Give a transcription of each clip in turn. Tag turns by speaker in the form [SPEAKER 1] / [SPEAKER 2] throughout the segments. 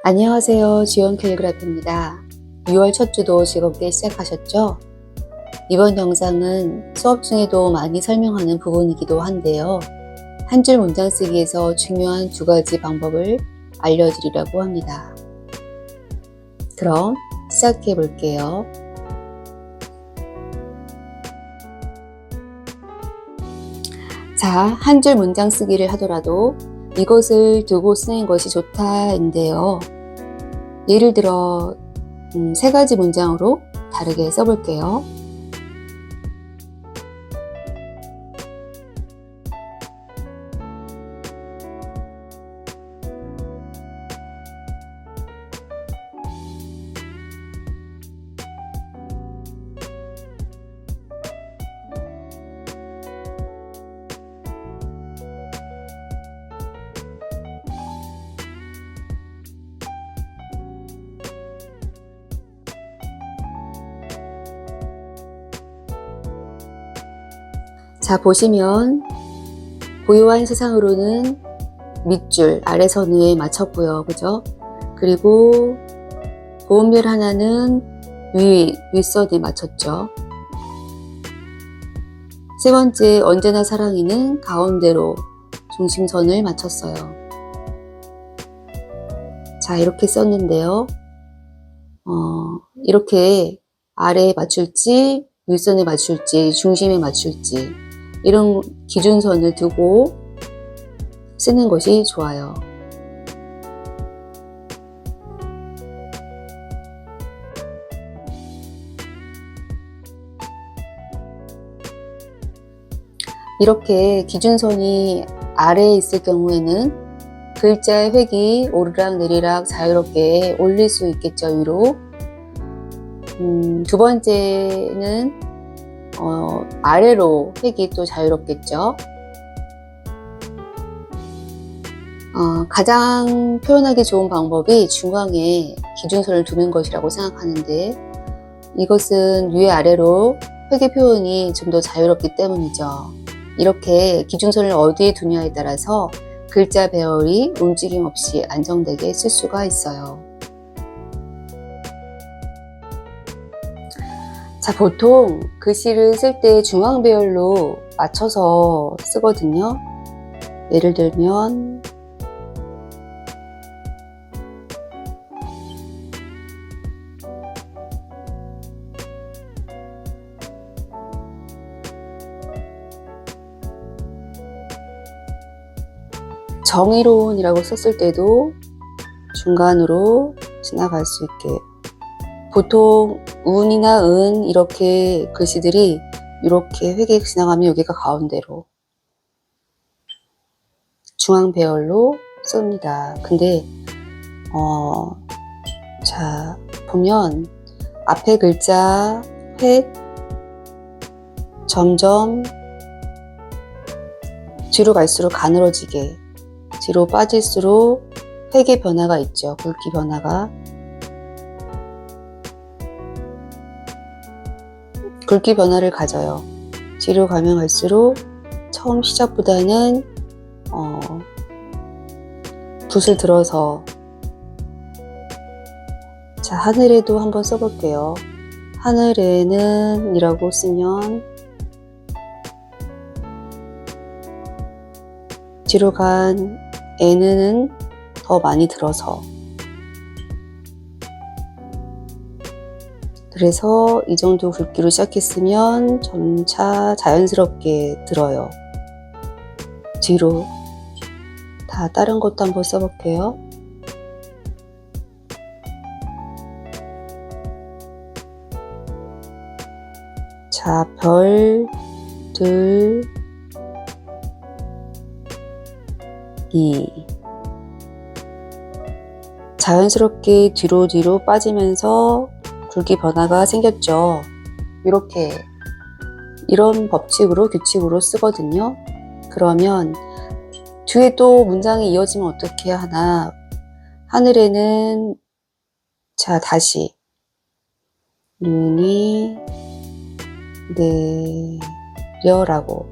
[SPEAKER 1] 안녕하세요. 지원 캘리그라피입니다. 6월 첫 주도 즐겁게 시작하셨죠? 이번 영상은 수업 중에도 많이 설명하는 부분이기도 한데요. 한 줄 문장 쓰기에서 중요한 두 가지 방법을 알려드리려고 합니다. 그럼 시작해 볼게요. 자, 한 줄 문장 쓰기를 하더라도 이것을 두고 쓰는 것이 좋다인데요. 예를 들어 세 가지 문장으로 다르게 써볼게요. 자, 보시면 고요한 세상으로는 밑줄, 아래선에 맞췄고요. 그죠? 그리고 보음별 하나는 윗선에 맞췄죠. 세 번째, 언제나 사랑이는 가운데로 중심선을 맞췄어요. 자, 이렇게 썼는데요. 이렇게 아래에 맞출지, 윗선에 맞출지, 중심에 맞출지 이런 기준선을 두고 쓰는 것이 좋아요. 이렇게 기준선이 아래에 있을 경우에는 글자의 획이 오르락 내리락 자유롭게 올릴 수 있겠죠, 위로. 두 번째는 아래로 획이 또 자유롭겠죠. 가장 표현하기 좋은 방법이 중앙에 기준선을 두는 것이라고 생각하는데, 이것은 위아래로 획의 표현이 좀 더 자유롭기 때문이죠. 이렇게 기준선을 어디에 두냐에 따라서 글자 배열이 움직임 없이 안정되게 쓸 수가 있어요. 자, 보통 글씨를 쓸 때 중앙 배열로 맞춰서 쓰거든요. 예를 들면 정의로운이라고 썼을 때도 중간으로 지나갈 수 있게, 보통 운이나 은 이렇게 글씨들이 이렇게 획이 지나가면 여기가 가운데로 중앙 배열로 씁니다. 근데 자, 보면 앞에 글자 획 점점 뒤로 갈수록 가늘어지게, 뒤로 빠질수록 획의 변화가 있죠. 굵기 변화가. 굵기 변화를 가져요. 뒤로 가면 갈수록 처음 시작보다는 붓을 들어서, 자, 하늘에도 한번 써볼게요. 하늘에는 이라고 쓰면 뒤로 간 에는 더 많이 들어서, 그래서 이 정도 굵기로 시작했으면 점차 자연스럽게 들어요. 뒤로. 다른 것도 한번 써볼게요. 자, 별, 들, 이. 자연스럽게 뒤로 빠지면서 굵기 변화가 생겼죠. 이렇게 이런 법칙으로, 규칙으로 쓰거든요. 그러면 뒤에 또 문장이 이어지면 어떻게 하나. 하늘에는, 자, 다시 눈이 내려라고.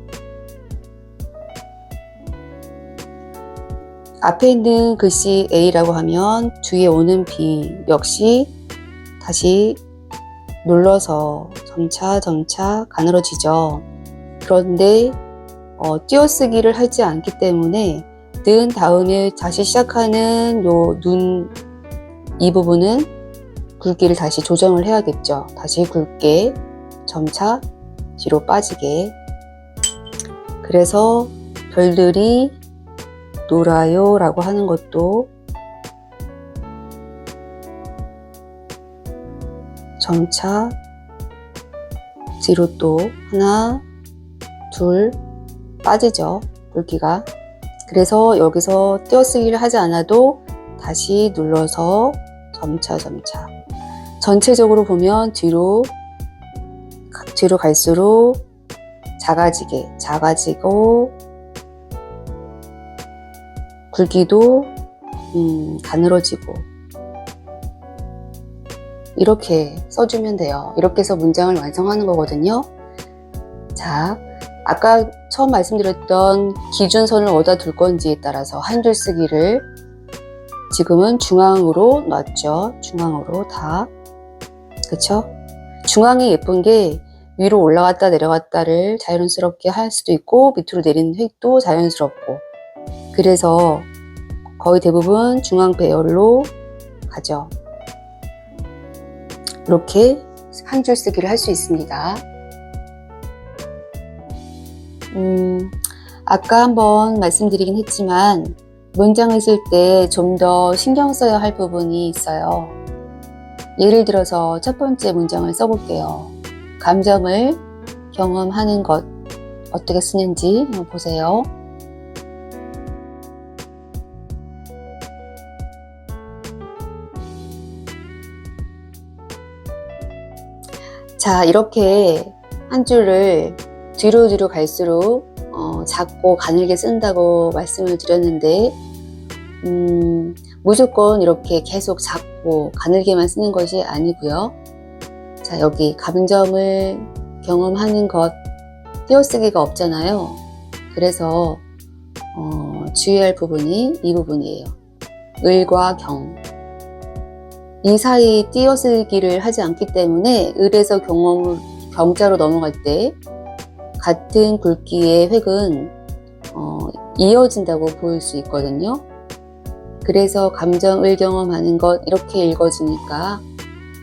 [SPEAKER 1] 앞에 있는 글씨 A라고 하면 뒤에 오는 B 역시 다시 눌러서 점차 가늘어지죠. 그런데 띄어쓰기를 하지 않기 때문에 는 다음에 다시 시작하는 요 눈 이 부분은 굵기를 다시 조정을 해야겠죠. 다시 굵게 점차 뒤로 빠지게. 그래서 별들이 놀아요 라고 하는 것도 점차 뒤로 또 하나 둘 빠지죠, 굵기가. 그래서 여기서 띄어쓰기를 하지 않아도 다시 눌러서 점차 전체적으로 보면 뒤로 갈수록 작아지고 굵기도 가늘어지고 이렇게 써주면 돼요. 이렇게 해서 문장을 완성하는 거거든요. 자, 아까 처음 말씀드렸던 기준선을 어디다 둘 건지에 따라서 한 줄 쓰기를 지금은 중앙으로 놨죠. 중앙으로 다. 그쵸? 중앙이 예쁜 게 위로 올라갔다 내려갔다를 자연스럽게 할 수도 있고 밑으로 내리는 획도 자연스럽고, 그래서 거의 대부분 중앙 배열로 가죠. 이렇게 한 줄 쓰기를 할 수 있습니다. 아까 한번 말씀드리긴 했지만 문장을 쓸 때 좀 더 신경 써야 할 부분이 있어요. 예를 들어서 첫 번째 문장을 써볼게요. 감정을 경험하는 것 어떻게 쓰는지 한번 보세요. 자, 이렇게 한 줄을 뒤로 갈수록 작고 가늘게 쓴다고 말씀을 드렸는데 무조건 이렇게 계속 작고 가늘게만 쓰는 것이 아니고요. 자, 여기 감정을 경험하는 것 띄어쓰기가 없잖아요. 그래서 주의할 부분이 이 부분이에요. 을과 경. 이 사이 띄어쓰기를 하지 않기 때문에 을에서 경자로 넘어갈 때 같은 굵기의 획은 이어진다고 보일 수 있거든요. 그래서 감정을 경험하는 것 이렇게 읽어지니까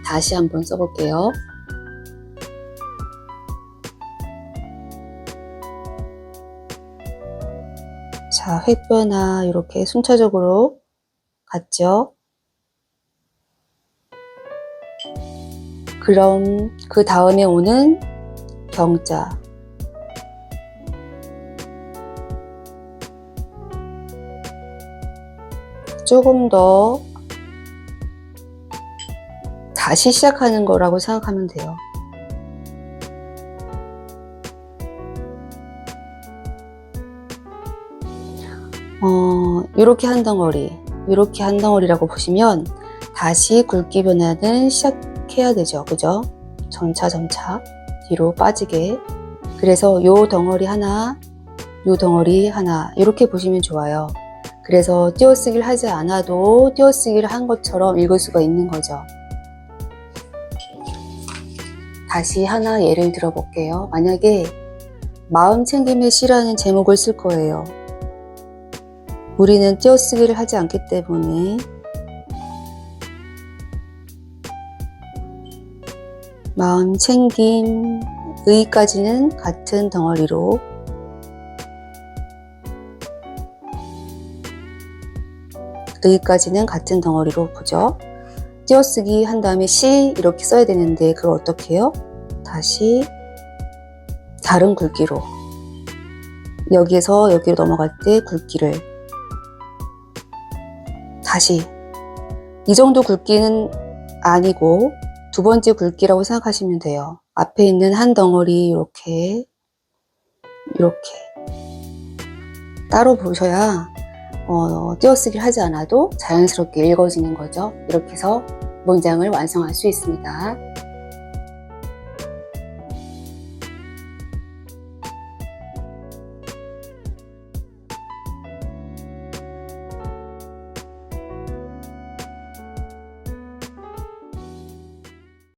[SPEAKER 1] 다시 한번 써볼게요. 자, 획 변화 이렇게 순차적으로 갔죠. 그럼 그 다음에 오는 경자. 조금 더 다시 시작하는 거라고 생각하면 돼요. 이렇게 한 덩어리라고 보시면 다시 굵기 변화는 시작해야 되죠. 그죠? 점차 뒤로 빠지게. 그래서 요 덩어리 하나 이렇게 보시면 좋아요. 그래서 띄어쓰기를 하지 않아도 띄어쓰기를 한 것처럼 읽을 수가 있는 거죠. 다시 하나 예를 들어 볼게요. 만약에 마음 챙김의 시라는 제목을 쓸 거예요. 우리는 띄어쓰기를 하지 않기 때문에 마음 챙김 의까지는 같은 덩어리로 보죠. 띄어쓰기 한 다음에 시 이렇게 써야 되는데 그걸 어떻게 해요? 다시 다른 굵기로 여기에서 여기로 넘어갈 때 굵기를 다시 이 정도 굵기는 아니고 두 번째 굵기라고 생각하시면 돼요. 앞에 있는 한 덩어리 이렇게 따로 보셔야 띄어쓰기를 하지 않아도 자연스럽게 읽어지는 거죠. 이렇게 해서 문장을 완성할 수 있습니다.